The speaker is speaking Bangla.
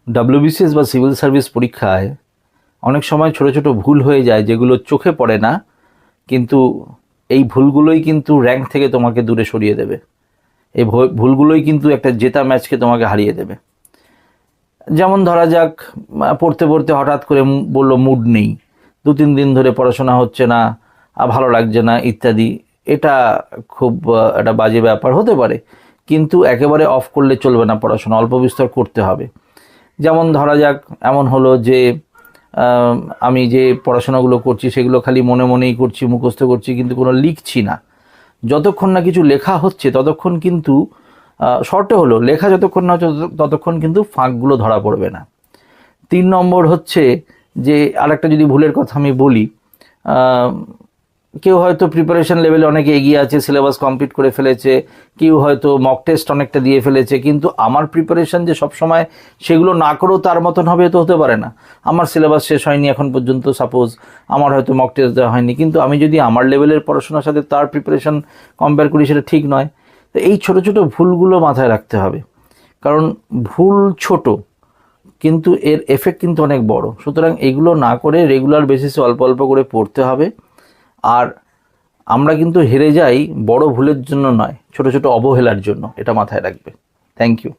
ডাব্লিউবিসিএস বা সিভিল সার্ভিস পরীক্ষায় অনেক সময় ছোট ছোট ভুল হয়ে যায় যেগুলো চোখে পড়ে না, কিন্তু এই ভুলগুলোই কিন্তু র্যাঙ্ক থেকে তোমাকে দূরে সরিয়ে দেবে। এই ভুলগুলোই কিন্তু একটা জেতা ম্যাচকে তোমাকে হারিয়ে দেবে। যেমন ধরা যাক, পড়তে পড়তে হঠাৎ করে বললো মুড নেই, 2-3 দিন ধরে পড়াশোনা হচ্ছে না, ভালো লাগছে না ইত্যাদি। এটা খুব একটা বাজে ব্যাপার হতে পারে, কিন্তু একেবারে অফ করলে চলবে না, পড়াশোনা অল্প বিস্তর করতে হবে। যেমন ধরা যাক এমন হলো যে আমি যে পড়াশোনাগুলো করছি সেগুলো খালি মনে মনেই করছি, মুখস্থ করছি, কিন্তু কোনো লিখছি না। যতক্ষণ না কিছু লেখা হচ্ছে ততক্ষণ কিন্তু শর্টে হলো লেখা যতক্ষণ না হচ্ছে ততক্ষণ কিন্তু ফাঁকগুলো ধরা পড়বে না। 3 নম্বর হচ্ছে যে আরেকটা যদি ভুলের কথা আমি বলি, কেউ হয়তো প্রিপারেশন লেভেলে অনেকে এগিয়ে আছে, সিলেবাস কমপ্লিট করে ফেলেছে, কেউ হয়তো মক টেস্ট অনেকটা দিয়ে ফেলেছে, কিন্তু আমার প্রিপারেশন যে সবসময় সেগুলো না করেও তার মতন হবে তো হতে পারে না। আমার সিলেবাস শেষ হয়নি এখন পর্যন্ত, সাপোজ আমার হয়তো মক টেস্ট দেওয়া হয়নি, কিন্তু আমি যদি আমার লেভেলের পড়াশোনার সাথে তার প্রিপারেশন কম্পেয়ার করি সেটা ঠিক নয়। তো এই ছোটো ছোটো ভুলগুলো মাথায় রাখতে হবে, কারণ ভুল ছোট কিন্তু এর এফেক্ট কিন্তু অনেক বড়। সুতরাং এগুলো না করে রেগুলার বেসিসে অল্প অল্প করে পড়তে হবে। আর আমরা কিন্তু হেরে যাই বড় ভুলের জন্য নয়, ছোট ছোট অবহেলার জন্য, এটা মাথায় রাখবে। Thank you.